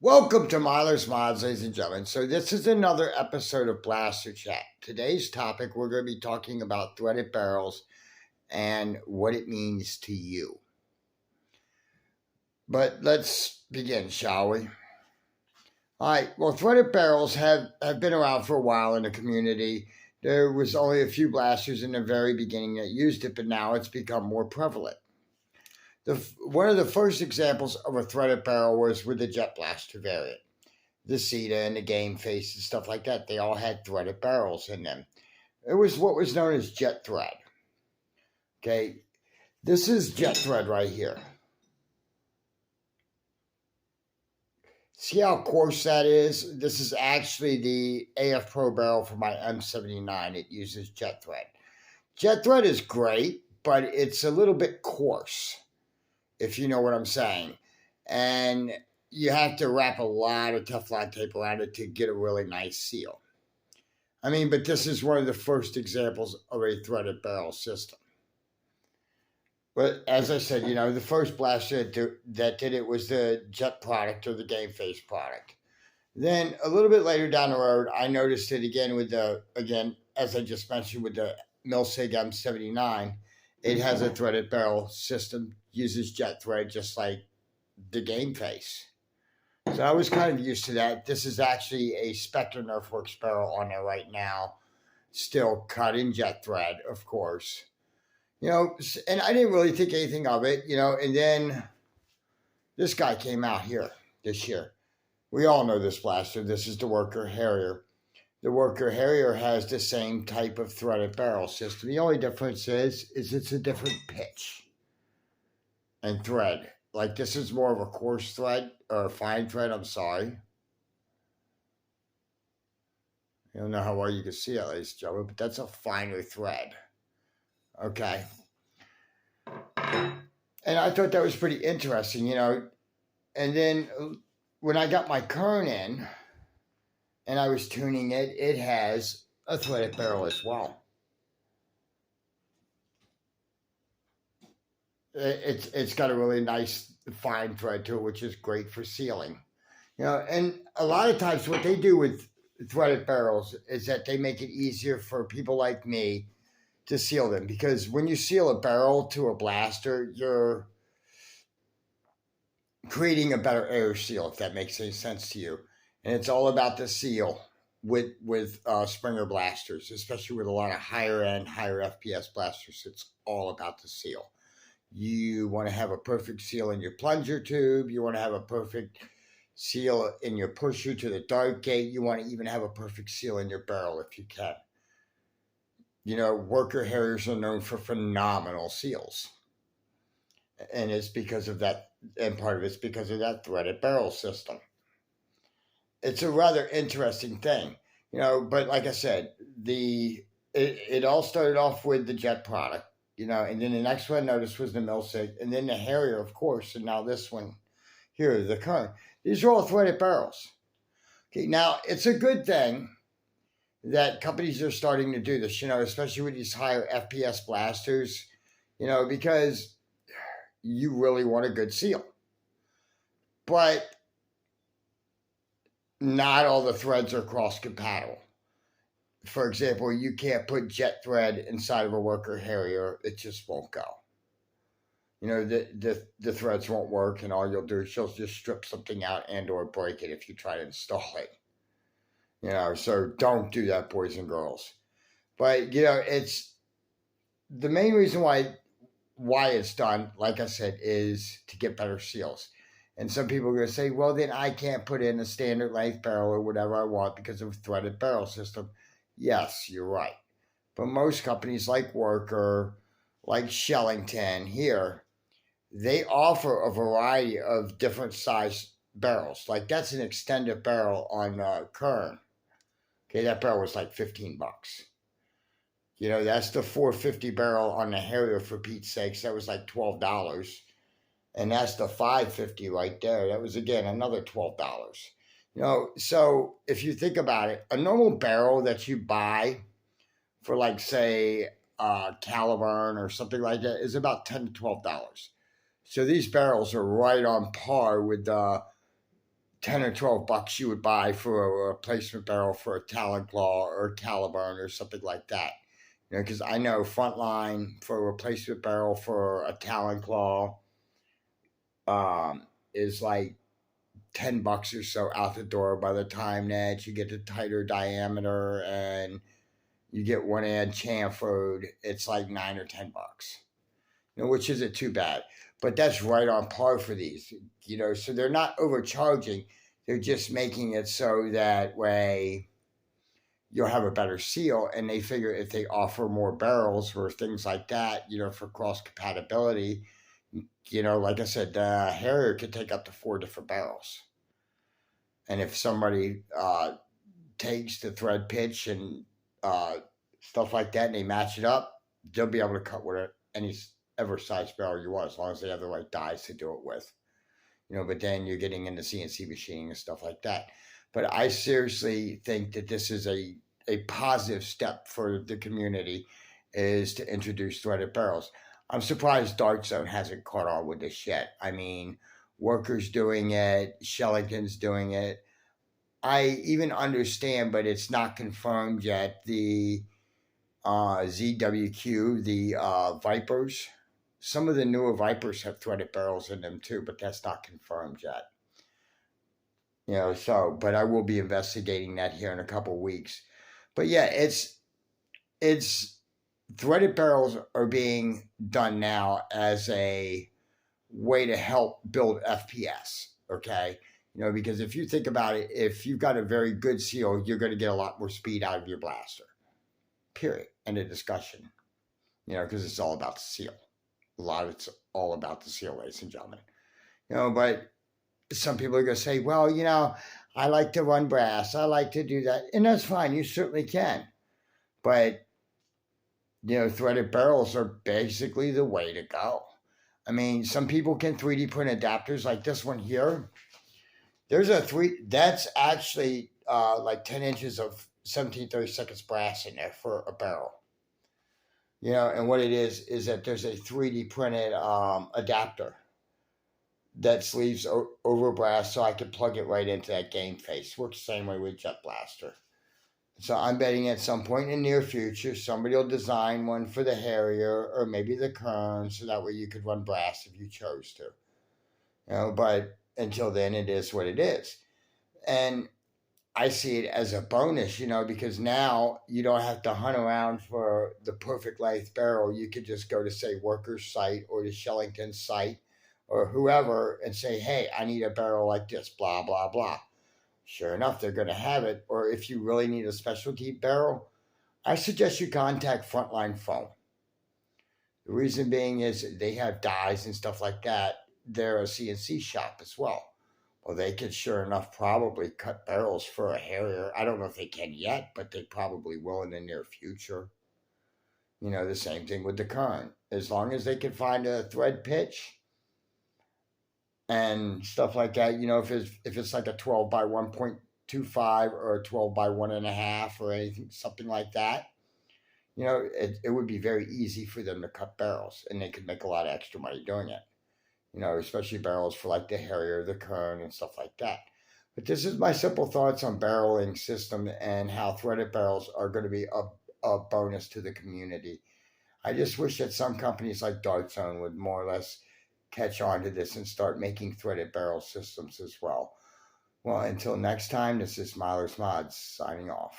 Welcome to Miller's Mods, ladies and gentlemen. So, this is another episode of Blaster Chat. Today's topic, we're going to be talking about threaded barrels and what it means to you. But let's begin, shall we? All right, well, threaded barrels have been around for a while in the community. There was only a few blasters in the very beginning that used it, but now it's become more prevalent. One of the first examples of a threaded barrel was with the Jet Blaster variant. The Cedar and the Game Face and stuff like that, they all had threaded barrels in them. It was what was known as jet thread. Okay, this is jet thread right here. See how coarse that is? This is actually the AF Pro barrel for my M79. It uses jet thread. Jet thread is great, but it's a little bit coarse, if you know what I'm saying. And you have to wrap a lot of Teflon tape around it to get a really nice seal. I mean, but this is one of the first examples of a threaded barrel system. But as I said, the first blaster that did it was the Jet product or the Game Face product. Then a little bit later down the road, I noticed it again as I just mentioned, with the Milsig M79. It has a threaded barrel system, uses jet thread just like the Game Face. So I was kind of used to that. This is actually a Spectre Nerfworks barrel on there right now, still cut in jet thread, of course. And I didn't really think anything of it, and then this guy came out here this year. We all know this blaster. This is the Worker Harrier. The Worker Harrier has the same type of threaded barrel system. The only difference is it's a different pitch and thread. Like, this is more of a coarse thread, or a fine thread, I'm sorry. I don't know how well you can see it, ladies and gentlemen, but that's a finer thread. Okay. And I thought that was pretty interesting, And then when I got my Kern in, and I was tuning it, it has a threaded barrel as well. It's got a really nice fine thread to it, which is great for sealing. And a lot of times what they do with threaded barrels is that they make it easier for people like me to seal them, because when you seal a barrel to a blaster, you're creating a better air seal, if that makes any sense to you. And it's all about the seal with Springer blasters, especially with a lot of higher end, higher FPS blasters. It's all about the seal. You want to have a perfect seal in your plunger tube. You want to have a perfect seal in your pusher to the dart gate. You want to even have a perfect seal in your barrel if you can. Worker Harriers are known for phenomenal seals. And it's because of that, and part of it's because of that threaded barrel system. It's a rather interesting thing, but like I said, it all started off with the Jet product. And then the next one I noticed was the Milsig, and then the Harrier, of course, and now this one here, the Kern. These are all threaded barrels. Okay, now it's a good thing that companies are starting to do this, especially with these higher FPS blasters, because you really want a good seal. But not all the threads are cross-compatible. For example, you can't put jet thread inside of a Worker Harrier. It just won't go. The threads won't work, and all you'll do is you'll just strip something out and or break it if you try to install it. So don't do that, boys and girls. But, it's the main reason why it's done, like I said, is to get better seals. And some people are going to say, well, then I can't put in a standard length barrel or whatever I want because of a threaded barrel system. Yes, you're right. But most companies like Worker, like Shellington here, they offer a variety of different size barrels. Like, that's an extended barrel on Kern. Okay, that barrel was like $15. That's the 450 barrel on the Harrier, for Pete's sakes. That was like $12. And that's the 550 right there. That was, again, another $12. So if you think about it, a normal barrel that you buy for, like, say, Caliburn or something like that is about $10 to $12. So these barrels are right on par with $10 $10 or $12 you would buy for a replacement barrel for a Talon Claw or a Caliburn or something like that. Because I know Frontline for a replacement barrel for a Talon Claw is like $10 or so out the door by the time that you get the tighter diameter and you get one end chamfered. It's like $9 or $10, which isn't too bad. But that's right on par for these, so they're not overcharging. They're just making it so that way you'll have a better seal. And they figure if they offer more barrels or things like that, for cross compatibility, like I said, Harrier could take up to 4 different barrels. And if somebody takes the thread pitch and stuff like that and they match it up, they'll be able to cut with any ever size barrel you want, as long as they have the right dies to do it with. But then you're getting into CNC machining and stuff like that. But I seriously think that this is a positive step for the community, is to introduce threaded barrels. I'm surprised Dart Zone hasn't caught on with this yet. I mean, Worker's doing it, Shellington's doing it. I even understand, but it's not confirmed yet. The ZWQ, the Vipers, some of the newer Vipers have threaded barrels in them too, but that's not confirmed yet. But I will be investigating that here in a couple of weeks. But yeah, it's threaded barrels are being done now as a way to help build FPS, okay? Because if you think about it, if you've got a very good seal, you're going to get a lot more speed out of your blaster. Period. End of discussion. Because it's all about the seal. A lot of it's all about the seal, ladies and gentlemen. But some people are going to say, well, I like to run brass. I like to do that. And that's fine. You certainly can. But, threaded barrels are basically the way to go. I mean, some people can 3D print adapters like this one here. There's that's actually like 10 inches of 17/32 brass in there for a barrel. And what it is that there's a 3D printed adapter that sleeves over brass, so I can plug it right into that game face. Works the same way with Jet Blaster. So I'm betting at some point in the near future, somebody will design one for the Harrier or maybe the Kern, so that way you could run brass if you chose to. But until then, it is what it is. And I see it as a bonus, because now you don't have to hunt around for the perfect length barrel. You could just go to, say, Worker's site or the Shellington site or whoever and say, hey, I need a barrel like this, blah, blah, blah. Sure enough, they're going to have it. Or if you really need a specialty barrel, I suggest you contact Frontline Foam. The reason being is they have dies and stuff like that. They're a CNC shop as well. Well, they could sure enough probably cut barrels for a Harrier. I don't know if they can yet, but they probably will in the near future. The same thing with the Kern. As long as they can find a thread pitch and stuff like that, if it's like a 12 by 1.25 or a 12 by 1.5 or anything, something like that, it would be very easy for them to cut barrels, and they could make a lot of extra money doing it. Especially barrels for like the Harrier, the Kern, and stuff like that. But this is my simple thoughts on barreling system and how threaded barrels are going to be a bonus to the community. I just wish that some companies like Dart Zone would more or less catch on to this and start making threaded barrel systems as well. Well, until next time, this is Smiler's Mods signing off.